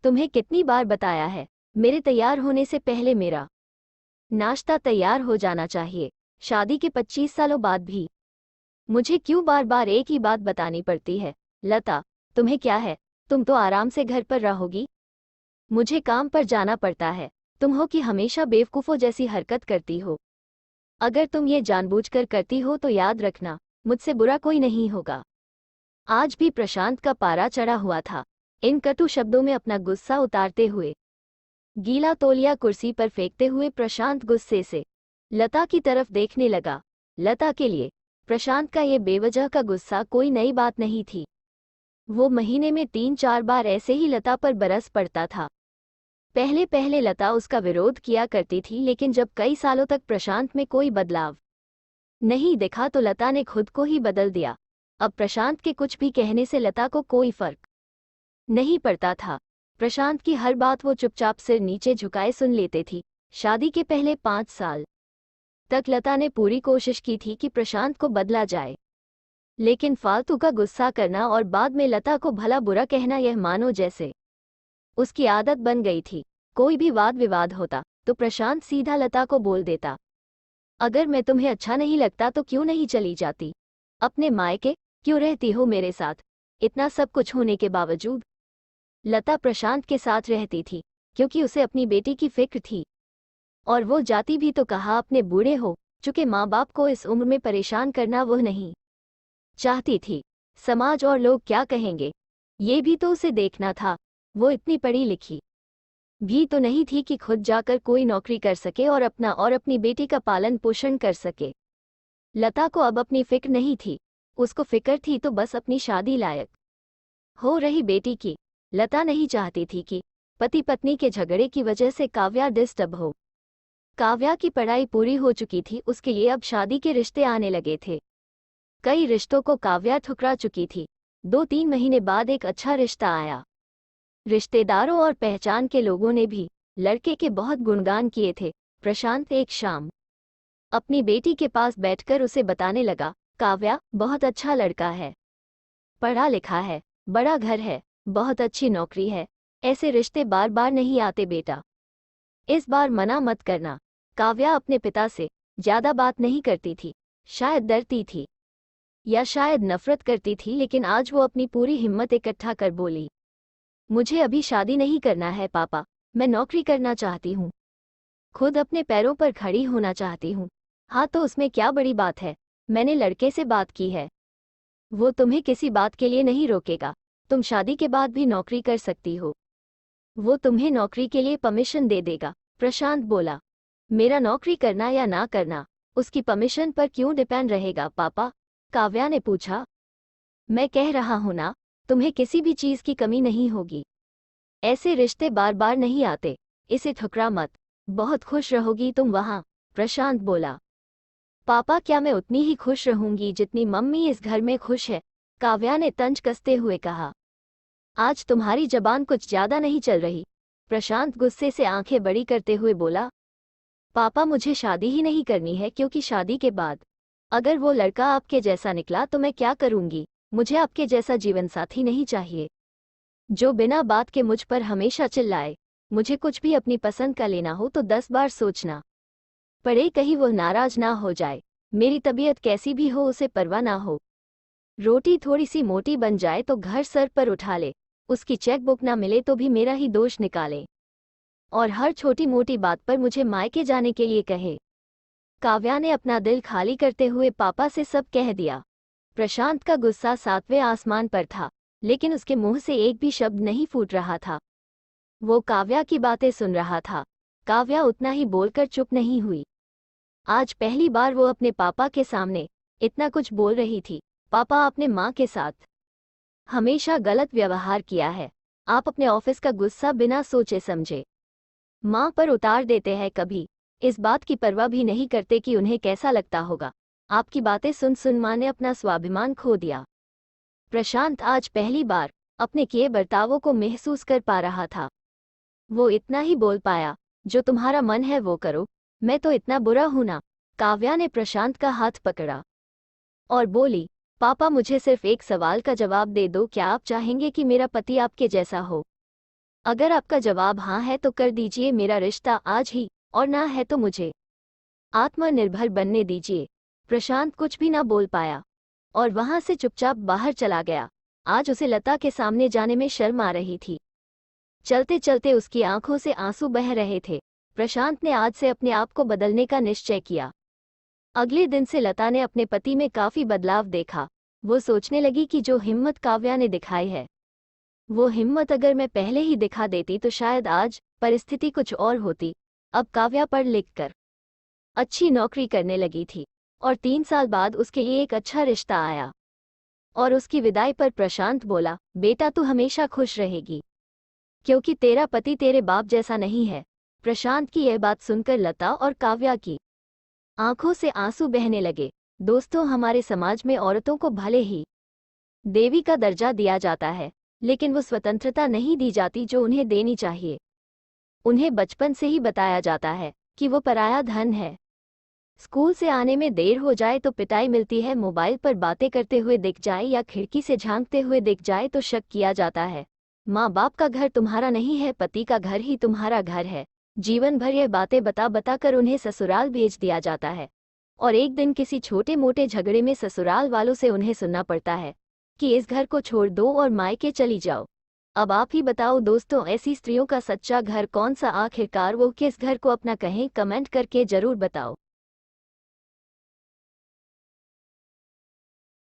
तुम्हें कितनी बार बताया है, मेरे तैयार होने से पहले मेरा नाश्ता तैयार हो जाना चाहिए। शादी के 25 सालों बाद भी मुझे क्यों बार बार एक ही बात बतानी पड़ती है? लता, तुम्हें क्या है? तुम तो आराम से घर पर रहोगी। मुझे काम पर जाना पड़ता है। तुम हो कि हमेशा बेवकूफ़ों जैसी हरकत करती हो। अगर तुम ये जानबूझकर करती हो तो याद रखना, मुझसे बुरा कोई नहीं होगा। आज भी प्रशांत का पारा चढ़ा हुआ था। इन कटु शब्दों में अपना गुस्सा उतारते हुए, गीला तौलिया कुर्सी पर फेंकते हुए प्रशांत गुस्से से लता की तरफ देखने लगा। लता के लिए प्रशांत का ये बेवजह का गुस्सा कोई नई बात नहीं थी। वो महीने में 3-4 बार ऐसे ही लता पर बरस पड़ता था। पहले पहले लता उसका विरोध किया करती थी, लेकिन जब कई सालों तक प्रशांत में कोई बदलाव नहीं दिखा तो लता ने खुद को ही बदल दिया। अब प्रशांत के कुछ भी कहने से लता को कोई फर्क नहीं पड़ता था। प्रशांत की हर बात वो चुपचाप सिर नीचे झुकाए सुन लेते थी। शादी के पहले 5 साल तक लता ने पूरी कोशिश की थी कि प्रशांत को बदला जाए, लेकिन फालतू का गुस्सा करना और बाद में लता को भला बुरा कहना, यह मानो जैसे उसकी आदत बन गई थी। कोई भी वाद विवाद होता तो प्रशांत सीधा लता को बोल देता, अगर मैं तुम्हें अच्छा नहीं लगता तो क्यों नहीं चली जाती? अपने मायके क्यों रहती हो मेरे साथ? इतना सब कुछ होने के बावजूद लता प्रशांत के साथ रहती थी क्योंकि उसे अपनी बेटी की फिक्र थी। और वो जाती भी तो कहा अपने बूढ़े हो चुके माँ बाप को इस उम्र में परेशान करना वो नहीं चाहती थी। समाज और लोग क्या कहेंगे, ये भी तो उसे देखना था। वो इतनी पढ़ी लिखी भी तो नहीं थी कि खुद जाकर कोई नौकरी कर सके और अपना और अपनी बेटी का पालन पोषण कर सके। लता को अब अपनी फिक्र नहीं थी। उसको फिक्र थी तो बस अपनी शादी लायक हो रही बेटी की। लता नहीं चाहती थी कि पति पत्नी के झगड़े की वजह से काव्या डिस्टर्ब हो। काव्या की पढ़ाई पूरी हो चुकी थी, उसके लिए अब शादी के रिश्ते आने लगे थे। कई रिश्तों को काव्या ठुकरा चुकी थी। 2-3 महीने बाद एक अच्छा रिश्ता आया। रिश्तेदारों और पहचान के लोगों ने भी लड़के के बहुत गुणगान किए थे। प्रशांत एक शाम अपनी बेटी के पास बैठकर उसे बताने लगा, काव्या बहुत अच्छा लड़का है, पढ़ा लिखा है, बड़ा घर है, बहुत अच्छी नौकरी है। ऐसे रिश्ते बार बार नहीं आते बेटा, इस बार मना मत करना। काव्या अपने पिता से ज्यादा बात नहीं करती थी। शायद डरती थी या शायद नफरत करती थी, लेकिन आज वो अपनी पूरी हिम्मत इकट्ठा कर बोली, मुझे अभी शादी नहीं करना है पापा, मैं नौकरी करना चाहती हूँ, खुद अपने पैरों पर खड़ी होना चाहती हूँ। हाँ तो उसमें क्या बड़ी बात है, मैंने लड़के से बात की है, वो तुम्हें किसी बात के लिए नहीं रोकेगा। तुम शादी के बाद भी नौकरी कर सकती हो, वो तुम्हें नौकरी के लिए परमिशन दे देगा। प्रशांत बोला, मेरा नौकरी करना या ना करना उसकी परमिशन पर क्यों डिपेंड रहेगा पापा? काव्या ने पूछा। मैं कह रहा हूं ना, तुम्हें किसी भी चीज की कमी नहीं होगी। ऐसे रिश्ते बार बार नहीं आते, इसे ठुकरा मत, बहुत खुश रहोगी तुम वहां। प्रशांत बोला, पापा क्या मैं उतनी ही खुश रहूंगी जितनी मम्मी इस घर में खुश है? काव्या ने तंज कसते हुए कहा, आज तुम्हारी जबान कुछ ज्यादा नहीं चल रही। प्रशांत गुस्से से आंखें बड़ी करते हुए बोला, पापा मुझे शादी ही नहीं करनी है, क्योंकि शादी के बाद अगर वो लड़का आपके जैसा निकला तो मैं क्या करूंगी? मुझे आपके जैसा जीवन साथी नहीं चाहिए जो बिना बात के मुझ पर हमेशा चिल्लाए। मुझे कुछ भी अपनी पसंद का लेना हो तो 10 बार सोचना पड़े, कहीं वो नाराज ना हो जाए। मेरी तबीयत कैसी भी हो उसे परवाह ना हो। रोटी थोड़ी सी मोटी बन जाए तो घर सर पर उठा ले, उसकी चेकबुक ना मिले तो भी मेरा ही दोष निकाले, और हर छोटी मोटी बात पर मुझे मायके जाने के लिए कहे। काव्या ने अपना दिल खाली करते हुए पापा से सब कह दिया। प्रशांत का गुस्सा 7वें आसमान पर था, लेकिन उसके मुंह से एक भी शब्द नहीं फूट रहा था। वो काव्या की बातें सुन रहा था। काव्या उतना ही बोलकर चुप नहीं हुई। आज पहली बार वो अपने पापा के सामने इतना कुछ बोल रही थी। पापा, आपने माँ के साथ हमेशा गलत व्यवहार किया है। आप अपने ऑफिस का गुस्सा बिना सोचे समझे माँ पर उतार देते हैं, कभी इस बात की परवाह भी नहीं करते कि उन्हें कैसा लगता होगा। आपकी बातें सुन सुन माँ ने अपना स्वाभिमान खो दिया। प्रशांत आज पहली बार अपने किए बर्तावों को महसूस कर पा रहा था। वो इतना ही बोल पाया, जो तुम्हारा मन है वो करो, मैं तो इतना बुरा हूं ना? काव्या ने प्रशांत का हाथ पकड़ा और बोली, पापा मुझे सिर्फ एक सवाल का जवाब दे दो, क्या आप चाहेंगे कि मेरा पति आपके जैसा हो? अगर आपका जवाब हाँ है तो कर दीजिए मेरा रिश्ता आज ही, और ना है तो मुझे आत्मनिर्भर बनने दीजिए। प्रशांत कुछ भी ना बोल पाया और वहां से चुपचाप बाहर चला गया। आज उसे लता के सामने जाने में शर्म आ रही थी। चलते चलते उसकी आंखों से आंसू बह रहे थे। प्रशांत ने आज से अपने आप को बदलने का निश्चय किया। अगले दिन से लता ने अपने पति में काफी बदलाव देखा। वो सोचने लगी कि जो हिम्मत काव्या ने दिखाई है, वो हिम्मत अगर मैं पहले ही दिखा देती तो शायद आज परिस्थिति कुछ और होती। अब काव्या पढ़ लिख कर अच्छी नौकरी करने लगी थी और 3 साल बाद उसके लिए एक अच्छा रिश्ता आया। और उसकी विदाई पर प्रशांत बोला, बेटा तू हमेशा खुश रहेगी, क्योंकि तेरा पति तेरे बाप जैसा नहीं है। प्रशांत की यह बात सुनकर लता और काव्या की आंखों से आंसू बहने लगे। दोस्तों, हमारे समाज में औरतों को भले ही देवी का दर्जा दिया जाता है, लेकिन वो स्वतंत्रता नहीं दी जाती जो उन्हें देनी चाहिए। उन्हें बचपन से ही बताया जाता है कि वो पराया धन है। स्कूल से आने में देर हो जाए तो पिटाई मिलती है, मोबाइल पर बातें करते हुए दिख जाए या खिड़की से झांकते हुए दिख जाए तो शक किया जाता है। माँ बाप का घर तुम्हारा नहीं है, पति का घर ही तुम्हारा घर है। जीवन भर यह बातें बता बता कर उन्हें ससुराल भेज दिया जाता है और एक दिन किसी छोटे मोटे झगड़े में ससुराल वालों से उन्हें सुनना पड़ता है कि इस घर को छोड़ दो और मायके चली जाओ। अब आप ही बताओ दोस्तों, ऐसी स्त्रियों का सच्चा घर कौन सा? आखिरकार वो किस घर को अपना कहें? कमेंट करके जरूर बताओ।